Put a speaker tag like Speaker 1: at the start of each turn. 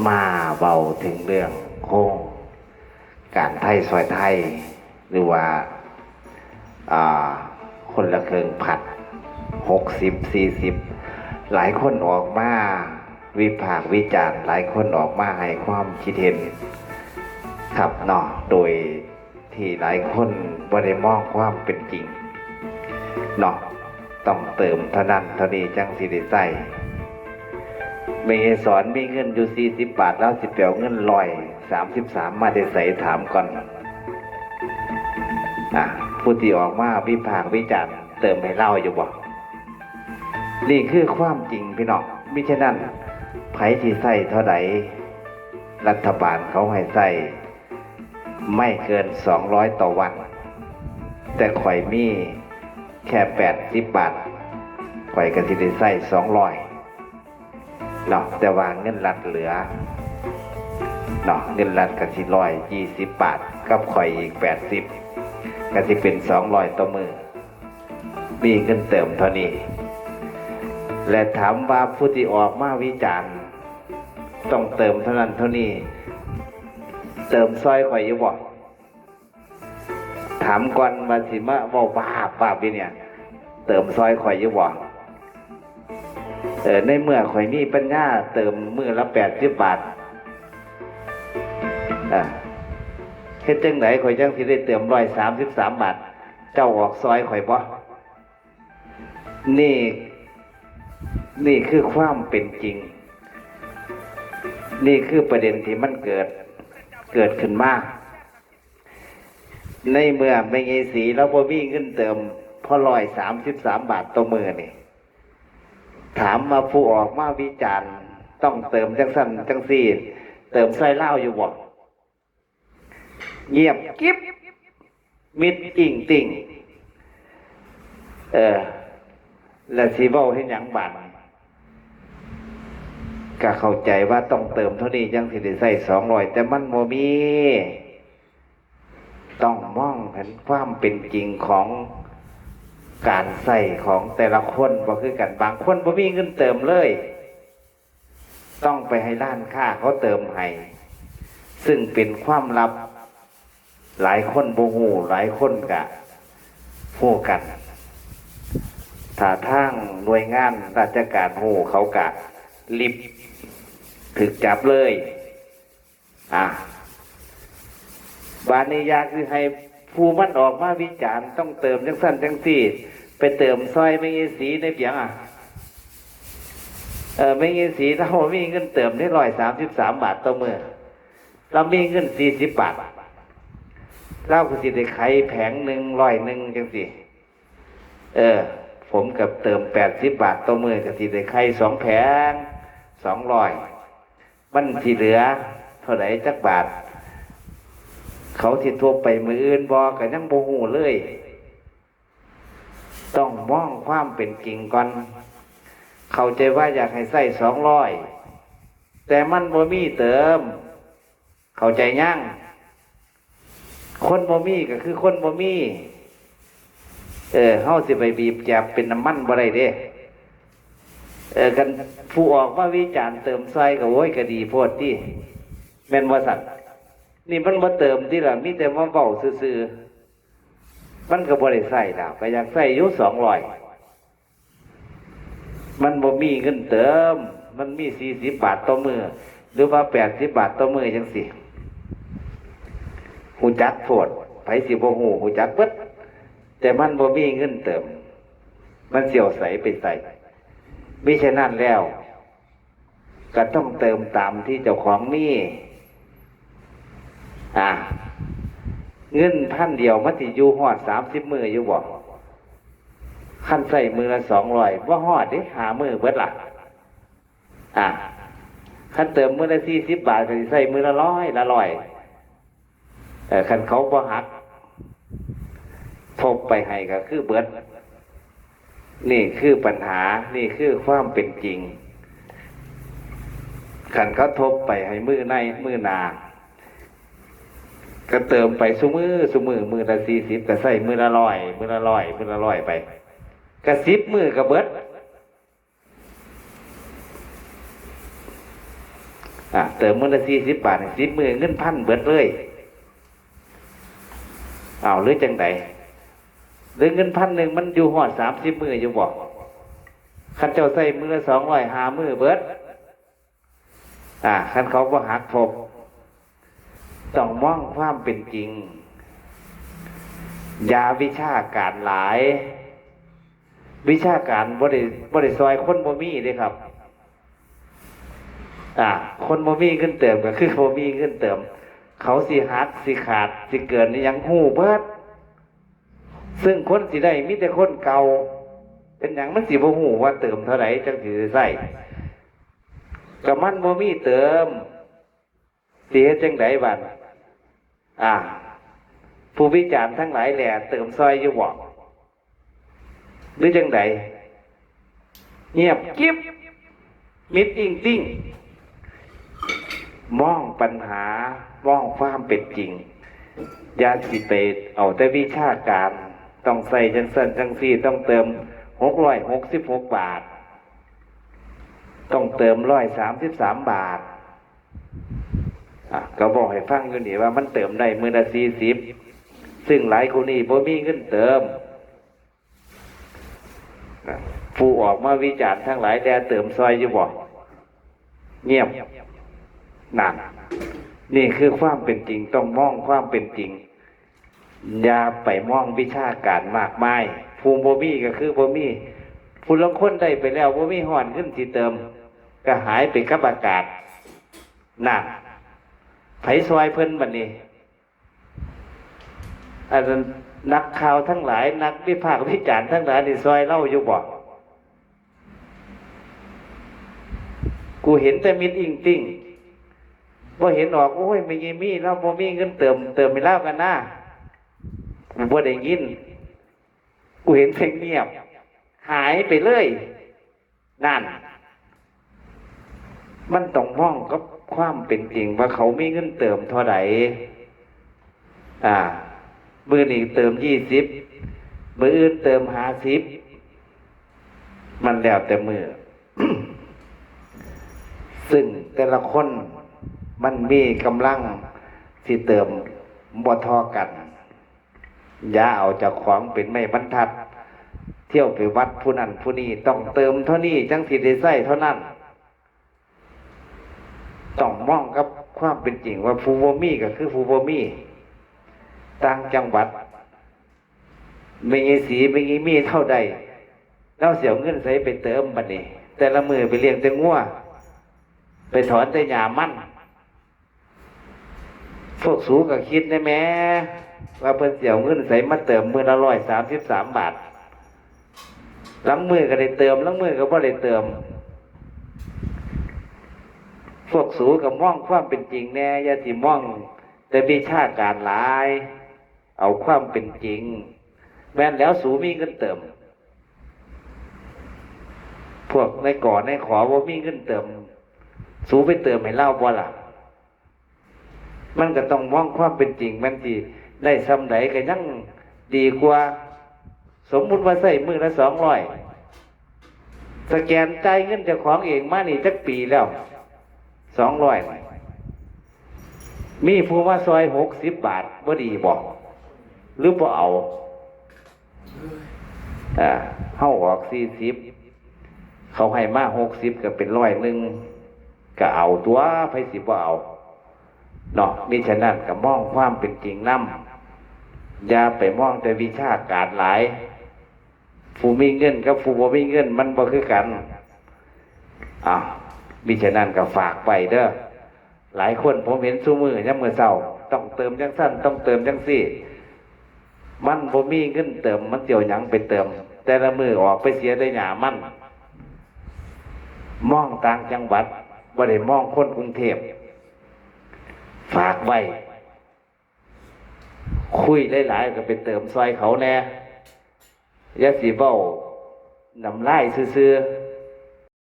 Speaker 1: มาเบาถึงเรื่องโค้งการไทยซอยไทยหรือว่าคนละเครื่องผัด60-40หลายคนออกมาวิพากษ์วิจารณ์หลายคนออกมาให้ความคิดเห็นครับเนาะโดยที่หลายคนบ่ได้มองความเป็นจริงเนาะต้องเติมเท่านั้นเท่านี้จังสิได้ใส่มีสอนมีเงินอยู่40 บาทแล้วสิเปียวเงิน133มาได้ใส่ถามก่อนผู้ที่ออกมาวิพากษ์วิจารณ์เติมให้เล่าอยู่บ่นี่คือความจริงพี่น้องมิฉะนั้นไผที่ใส่เท่าใดรัฐบาลเขาให้ใส่ไม่เกิน200ต่อวันแต่ข่อยมีแค่80 บาทข่อยก็สิได้ใส่200เนาะแต่ว่าเงินรัฐเหลือเนาะเงินรัฐก็สิ120 บาทกับข่อยอีก80ก็สิเป็น200ต่อมือมีเงินเติมเท่านี้และถามว่าผู้ที่ออกมาวิจารณ์ต้องเติมเท่านั้นเท่านี้เติมซอยข่อยอยู่บ่ถามก่อนว่าสิมาเว้าบ้าพี่เนี่ยเติมซอยข่อยอยู่บ่ในเมื่อข่อยมีปัญญาเติมมื้อละ80 บาทเฮ็ดจังไดข่อยจังสิได้เติม133 บาทเจ้าออกซอยข่อยบ่นี่คือความเป็นจริงนี่คือประเด็นที่มันเกิดขึ้นมาในเมื่อไม่ไงสีแล้วบ่มีเงินเติมพอ133 บาทต่อมือนี่ถามมาผู้ออกมาวิจารณ์ต้องเติมจังสั่นจังซี่เติมใส่เหล้าอยู่บ่เงียบกิ๊บมิดติ่งแล้วสิเว้าให้หยังบาดก็เข้าใจว่าต้องเติมเท่านี้จังสิได้ใส่200แต่มันบ่มีต้องมองเห็นความเป็นจริงของการใส่ของแต่ละคนบ่คือกันบางคนบ่มีเงินเติมเลยต้องไปให้ร้านค้าเขาเติมให้ซึ่งเป็นความลับหลายคนบ่ฮู้หลายคนก็ฮู้กันถ้าทางหน่วยงานราชการฮู้เขาก็รีบถึกจับเลยบานนี้อยากคือให้ผู้มันออกมาวิจารณ์ต้องเติมจังสั้นจังสี่ไปเติมซอยไม่ยีสีในเปียงไม่ยีสีเรามีเงินเติมได้133 บาทต่อมื้อเรามีเงิน40 บาทเราก็สิได้ไขแผงหนึ่ง100จังสี่ผมกับเติม80 บาทต่อมื้อก็สิได้ไข2 แผง200มันสิเหลือเท่าไหร่จักบาทเขาสิทั่วไปมืออื่นบอกก็ยังบ่ฮู้เลยต้องมองความเป็นจริงก่อนเข้าใจว่าอยากให้ใส่200แต่มันบ่มีเติมเข้าใจยังคนบ่มีก็คือคนบ่มีเฮาสิไปบีบแจบเป็นน้ำมันบ่ได้เด้กันผู้ออกว่าวิจารณ์เติมใส่ก็โอ้ยก็ดีโพดติแม่นบ่สั่นนี่มันบ่เติมที่ล่ะมีแต่ว่าเว้าซื่อๆมันก็บ่ได้ใส่ดอกก็อยากใส่อยู่200มันบ่มีเงินเติมมันมี40 บาทต่อมื้อหรือว่า80 บาทต่อมื้อจังซี่ฮู้จักโพดไผสิบ่ฮู้ฮู้จักเบิดแต่มันบ่มีเงินเติมมันเสี่ยวใสไปใส่มิฉะนั้นแล้วก็ต้องเติมตามที่เจ้าของมีเงิน1,000เดียวมันสิอยู่ฮอด30 มื้ออยู่บ่คันใส่มื้อละ200บ่ฮอดเด้5 มื้อเบิดล่ะคันเติมมื้อละ40 บาทก็สิใส่มื้อละ100คันเขาบ่หักทบไปให้ก็คือเบิดนี่คือปัญหานี่คือความเป็นจริงคันเขาทบไปให้มื้อในมื้อหน้าก็เติมไปซุมื้อมื้อละ40ก็ใส่มื้อละ100มื้อละ100ไปก็10 มื้อก็เบิด เติมมื้อละ40 บาท10 มื้อเงินพันเบิดเลยหรือจังไดหรือเงิน1,000มันอยู่ฮอด30 มื้ออยู่บ่คันเจ้าใส่มื้อละ205มื้อเบิดคันเขาบ่หักผมต้องมองความเป็นจริงอย่าวิชาการหลายวิชาการบ่ได้ซอยคนบ่มีเด้ครับคนบ่มีเงินเติมก็คือบ่มีเงินเติมเขาสิหักสิขาดสิเกินนี่ยังฮู้เบิดซึ่งคนสิได้มีแต่คนเก่าเป็นหยังมันสิบ่ฮู้ว่าเติมเท่าไหร่จังสิได้ใช้ก็มันบ่มีเติมสิเฮ็ดจังไดบัดผู้วิจารณ์ทั้งหลายแหล่เติมซอยอยู่บ่หรือจังไดเงียบกิ๊บมิดอิงติ้งมองปัญหามองความเป็นจริงอย่าสิไปเอาแต่วิชาการต้องใส่จังซั่นจังซี่ต้องเติม666 บาทต้องเติม133 บาทก็บอกให้ฟังอยู่นี่ว่ามันเติมได้มื้อละ40ซึ่งหลายคนนี่บ่มีเงินเติมผู้ออกมาวิจารณ์ทั้งหลายแต่เติมซอยอยู่บ่เงียบนั่นนี่คือความเป็นจริงต้องมองความเป็นจริงอย่าไปมองวิชาการมากมายผู้บ่มีก็คือบ่มีผู้ลางคนได้ไปแล้วบ่มีฮ้อนขึ้นสิเติมก็หายไปกับอากาศนั่นไผซอยเพิ่นบัดนี้อันนั้นนักข่าวทั้งหลายนักวิพากษ์วิจารณ์ทั้งหลายนี่ซอยเล่าอยู่บ่กูเห็นแต่มิดอิงติ้งบ่เห็นออกโอ้ยไม่มีเราบ่มีเงินเติมไปแล้วกันนะกูบ่ได้ยินกูเห็นเพลงเงียบหายไปเลยนั่นมันต้องมองกับความเป็นจริงว่าเขามีเงินเติมเท่าไหร่มื้อนี้เติม20มื้ออื่นเติม50มันแล้วแต่มื้อ ซึ่งแต่ละคนมันมีกำลังที่เติมบ่เท่ากันอย่าเอาจากของเป็นไม้บรรทัดเที่ยวไปวัดผู้นั้นผู้นี้ต้องเติมเท่านี้จังสิได้ใช้เท่านั้นต้องมองกับความเป็นจริงว่าผู้บ่มีก็คือผู้บ่มีต่างจังหวัดไม่มีสีไม่มีเท่าใดแล้วเสียเงินใส่ไปเติมบัดนี้แต่ละมือไปเลี้ยงแต่งัวไปถอนแต่หญ้ามันพวกสูก็คิดได้แม้ว่าเพิ่นเสียเงินใส่มาเติมมื้อละ133 บาทหลังมือก็ได้เติมหลังมือก็บ่ได้เติมพวกสูก็มองความเป็นจริงแน่อย่าสิมองแต่วิชาการหลายเอาความเป็นจริงแม้นแล้วสูมีเงินเติมพวกในก่อนในขอว่ามีเงินเติมสูไปเติมให้เล่าบ่ล่ะมันก็ต้องมองความเป็นจริงมันสิได้ซ้ำไหนก็ยังดีกว่าสมมุติว่าใส่มื้อละ200สแกนจ่ายเงินเจ้าของเองมานี่จักปีแล้ว200มีผู้ว่าซอย60 บาทบ่ดีบ่หรือบ่เอาเฮาออก40เขาให้มา60ก็เป็น100ก็เอาตัวไผสิบ่เอาเนาะมิฉะนั้นก็มองความเป็นจริงนำอย่าไปมองแต่วิชาการหลายผู้มีเงินกับผู้บ่มีเงินมันบ่คือกันมิฉะนั้นก็ฝากไว้เด้อหลายคนผมเห็นซุมื้อยามมื้อเช้าต้องเติมจังซั่นต้องเติมจังซี่มันบ่มีเงินเติมมันเสี่ยวหยังไปเติมแต่ละมื้อออกไปเสียได้หญ้ามันมองต่างจังหวัดบ่ได้มองคนกรุงเทพฝากไว้คุยหลายๆก็ไปเติมซอยเขาแน่อย่าสิเว้าน้ำลายซื่อๆ